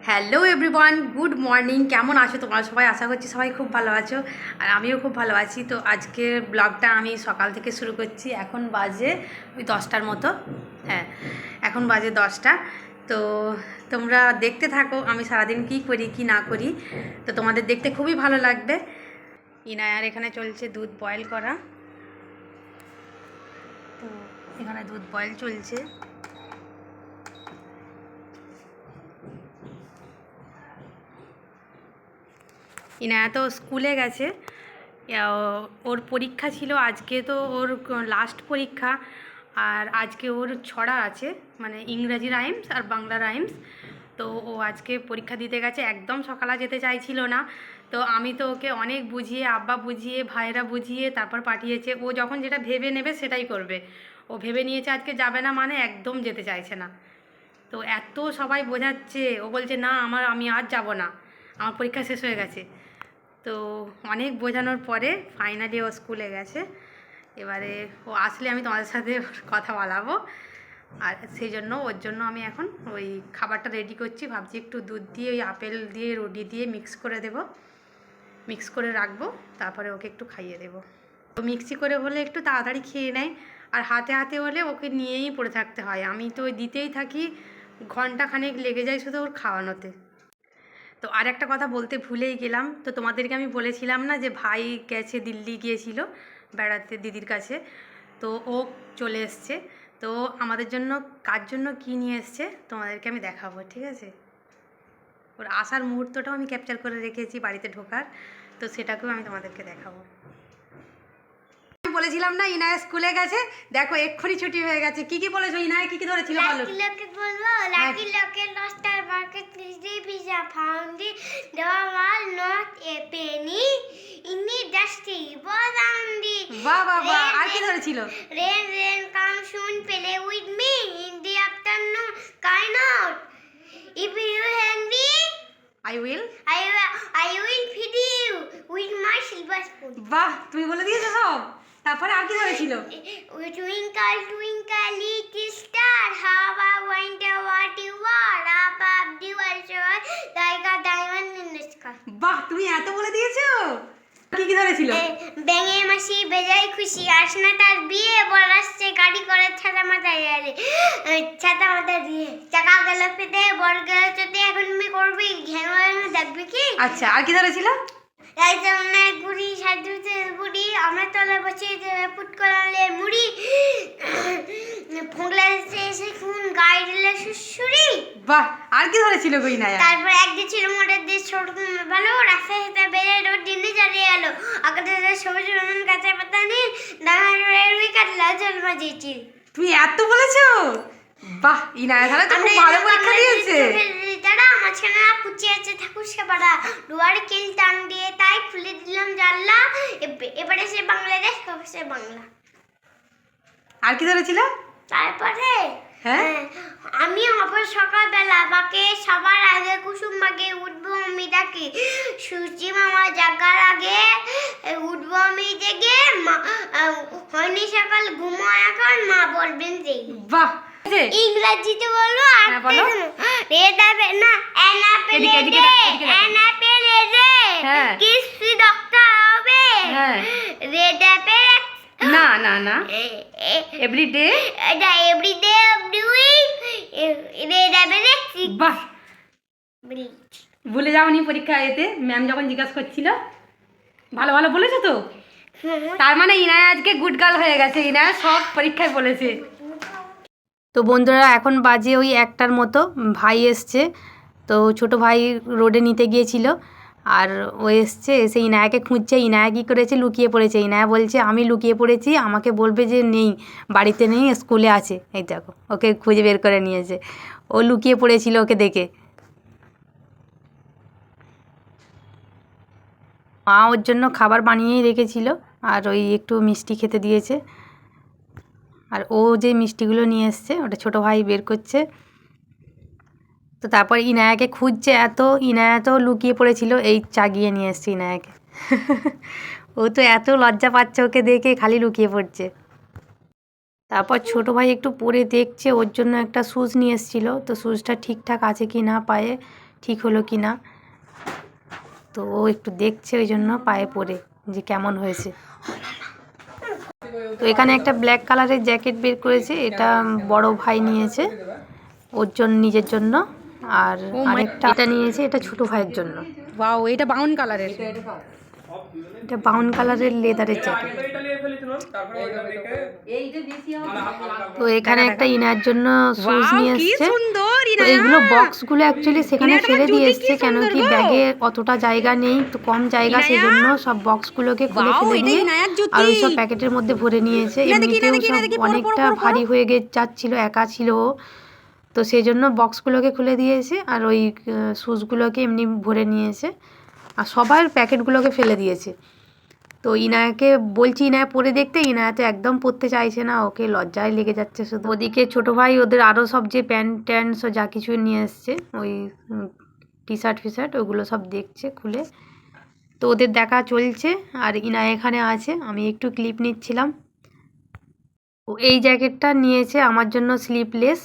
Hello everyone, good morning. কেমন আছো তোমরা সবাই? আশা করছি সবাই খুব ভালো আছো, আর আমিও খুব ভালো আছি। তো আজকের ব্লগটা আমি সকাল থেকে শুরু করছি। এখন বাজে ওই 10টার মতো। হ্যাঁ, এখন বাজে 10টা। তো তোমরা দেখতে থাকো আমি সারাদিন কী করি কি না করি, তো তোমাদের দেখতে খুবই ভালো লাগবে। ইনায়ার এখানে চলছে দুধ বয়েল করা। তো এখানে দুধ বয়েল চলছে। ইনায়া তো স্কুলে গেছে, ওর পরীক্ষা ছিল আজকে, তো ওর লাস্ট পরীক্ষা। আর আজকে ওর ছড়া আছে, মানে ইংরাজি রাইমস আর বাংলা রাইমস। তো ও আজকে পরীক্ষা দিতে গেছে, একদম সকালে যেতে চাইছিল না। তো আমি তো ওকে অনেক বুঝিয়ে, আব্বা বুঝিয়ে, ভাইরা বুঝিয়ে তারপর পাঠিয়েছে। ও যখন যেটা ভেবে নেবে সেটাই করবে। ও ভেবে নিয়েছে আজকে যাবে না, মানে একদম যেতে চাইছে না। তো এত সবাই বোঝাচ্ছে, ও বলছে না আমি আজ যাব না, আমার পরীক্ষা শেষ হয়ে গেছে। তো অনেক বোঝানোর পরে ফাইনালি ও স্কুলে গেছে। এবারে ও আসলে আমি তোমাদের সাথে কথা বলাবো। আর সেই জন্য ওর জন্য আমি এখন ওই খাবারটা রেডি করছি। ভাবছি একটু দুধ দিয়ে ওই আপেল দিয়ে রুটি দিয়ে মিক্স করে দেব, মিক্স করে রাখবো, তারপরে ওকে একটু খাইয়ে দেবো। তো মিক্সি করে হলে একটু তাড়াতাড়ি খেয়ে নেয়, আর হাতে হাতে হলে ওকে নিয়েই পড়ে থাকতে হয়। আমি তো ওই দিতেই থাকি, ঘন্টাখানেক লেগে যায় শুধু ওর খাওয়ানোতে। তো আর একটা কথা বলতে ভুলেই গেলাম, তো তোমাদেরকে আমি বলেছিলাম না যে ভাই গেছে, দিল্লি গিয়েছিল বেড়াতে দিদির কাছে। তো ও চলে এসছে। তো আমাদের জন্য কার জন্য কী নিয়ে এসছে তোমাদেরকে আমি দেখাবো, ঠিক আছে? ওর আসার মুহূর্তটাও আমি ক্যাপচার করে রেখেছি বাড়িতে ঢোকার, তো সেটাকেও আমি তোমাদেরকে দেখাবো। বলেছিলাম না ইনায়া স্কুলে গেছে, দেখো এক্ষুনি ছুটি হয়ে গেছে। কি কি বলেছো ইনায়া, কি কি ধরেছিল বলো? লাকি লকে বলবো, লাকি লকে লস্টার মার্কেট নিজি পিজা ফাউন্ডি দেওয়াল নট এ পেনি ইনি ডাস্টি বলান্ডি। বাহ বাহ বাহ, আর কি ধরেছিল? Rain rain come soon play with me in the afternoon কাইন out if you hungry I will feed you with my silver spoon. বাহ, তুমি বলে দিয়েছো সব। তারপরে আর কি ধরেছিল? Twinkle twinkle little star, how I wonder what you are above the world, like a diamond in the sky. বাহ, তুমি এত বলে দিয়েছো। কি কি ধরেছিল? ব্যাঙে মাসি বেজাই খুশি, আসনা তার বিয়ে, বর আসছে গাড়ি করে ছাতা মাথায় গেলে, ছাতা মাথায় দিয়ে চাকা গেল পেতে, বর গেল চোতে, এখন তুমি করবি ঘ্যাং দেখবি কি? আচ্ছা, আর কি ধরেছিল? রাইজনের গুড়ি সাধুতে বুড়ি, আমরা তলা বসে পুট করালে মুড়ি, ফুংলা এসে খুন গায়ে দিলে সুসুরি। বাহ, আর কি ধরেছিল গো ইনায়া? তারপর একদিন ছিল মোটর দিয়ে ছোট ভালো, রাস্তায় সাথে বেড়ে রোড দিনে চালিয়ে গেল, আকাশে সবুজ রঙের গাছের পাতা নেই, দাঁড়ানোর কাটলা জল বাজিয়েছি। তুমি এত বলেছো? বাহ, ইনায়া তাহলে তো খুব ভালো পরীক্ষা দিয়েছে। দাদা মাঝখানে কুচি আছে ঠাকুর সেবাড়া, দুয়ারে কিল টান দিয়ে তাই খুলে দিলাম জানলা, এবারে সে বাংলাদেশ, সে বাংলা। আর কি ধরেছিল? তারপরে হ্যাঁ, আমি হব সকালবেলা বাকে, সবার আগে কুসুম বাগে, উঠবো আমি ডাকে, সূর্যি মামা জাগার আগে উঠবো আমি জেগে, হয়নি সকাল ঘুমো এখন, মা বলবেন যে। বাহ, ইংরেজিতে বলবো। হ্যাঁ বলো। রেড অ্যাপেল না, an Apple a day, an Apple a day, হ্যাঁ। কিসি ডক্টর হবে। হ্যাঁ, রেড অ্যাপেল না না না, এভরিডে, এটা everyday of doing red apple এ। বাহ, ভুলে যাওনি পরীক্ষা এতে ম্যাম যখন জিজ্ঞাসা করছিল? ভালো ভালো বলেছো তো। তার মানে ইনায়া আজকে গুড গার্ল হয়ে গেছে, ইনায়া সব পরীক্ষায় বলেছে। তো বন্ধুরা এখন বাজে ওই 1টার মতো, ভাই এসছে। তো ছোট ভাই রোডে নিতে গিয়েছিল, আর ও এসছে, এসে ইনায়াকে খুঁজছে। ইনায়া কী করেছে, লুকিয়ে পড়েছে। ইনায়া বলছে আমি লুকিয়ে পড়েছি, আমাকে বলবে যে নেই, বাড়িতে নেই, স্কুলে আছে। এই দেখো, ওকে খুঁজে বের করে নিয়েছে। ও লুকিয়ে পড়েছিল ওকে দেখে। মা ওর জন্য খাবার বানিয়েই রেখেছিল, আর ওই একটু মিষ্টি খেতে দিয়েছে। আর ও যে মিষ্টিগুলো নিয়ে এসছে ওটা ছোটো ভাই বের করছে। তো তারপর ইনায়াকে খুঁজছে, ইনায়া তো লুকিয়ে পড়েছিল, এই চাগিয়ে নিয়ে এসছে ইনায়াকে। ও তো এত লজ্জা পাচ্ছে ওকে দেখে, খালি লুকিয়ে পড়ছে। তারপর ছোটো ভাই একটু পরে দেখছে, ওর জন্য একটা শ্যুজ নিয়ে এসেছিলো। তো শ্যুজটা ঠিকঠাক আছে কি না পায়ে ঠিক হলো কি না। তো ও একটু দেখছে ওই জন্য পায়ে পরে যে কেমন হয়েছে। তো এখানে একটা ব্ল্যাক কালারের জ্যাকেট বের করেছে, এটা বড় ভাই নিয়েছে ওর জন্য, নিজের জন্য। আর আরেকটা এটা নিয়েছে, এটা ছোট ভাইয়ের জন্য। ওয়াও, এটা ব্রাউন কালারের, এটা ব্রাউন কালারের লেদারের জ্যাকেট। তো এখানে একটা ইনার জন্য শুজ নিয়ে এসছে। তো এইগুলো বক্সগুলো অ্যাকচুয়ালি সেখানে ফেলে দিয়ে এসছে, কেন কি ব্যাগে অতটা জায়গা নেই, তো কম জায়গা, সেই জন্য সব বক্সগুলোকে খুলে ফেলে দিয়ে আর ওই সব প্যাকেটের মধ্যে ভরে নিয়েছে। এমনিতেও সব অনেকটা ভারী হয়ে যাচ্ছিল, একা ছিল, তো সেই জন্য বক্সগুলোকে খুলে দিয়েছে আর ওই শুজগুলোকে এমনি ভরে নিয়েছে আর সবার প্যাকেটগুলোকে ফেলে দিয়েছে। তো ইনায়াকে বলছি ইনায়া পরে দেখতে, ইনায়া তো একদম পরতে চাইছে না, ওকে লজ্জায় লেগে যাচ্ছে শুধু। ওদিকে ছোটো ভাই ওদের আরও সব যে প্যান্ট ট্যান্ট যা কিছু নিয়ে এসছে, ওই টি শার্ট ফিশার্ট, ওগুলো সব দেখছে খুলে। তো ওদের দেখা চলছে আর ইনায়া এখানে আছে, আমি একটু ক্লিপ নিচ্ছিলাম। এই জ্যাকেটটা নিয়েছে আমার জন্য স্লিভলেস,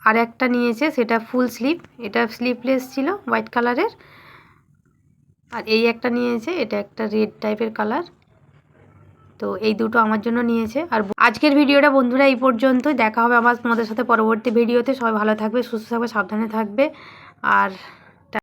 আর একটা নিয়েছে সেটা ফুল স্লিভ, এটা স্লিভলেস ছিল হোয়াইট কালারের। আর এই একটা নিয়েছে, এটা একটা রেড টাইপের কালার। তো এই দুটো আমার জন্য নিয়েছে। আর আজকের ভিডিওটা বন্ধুরা এই পর্যন্ত, দেখা হবে আমার তোমাদের সাথে পরবর্তী ভিডিওতে। সবাই ভালো থাকবে, সুস্থ থাকবে, সাবধানে থাকবে। আর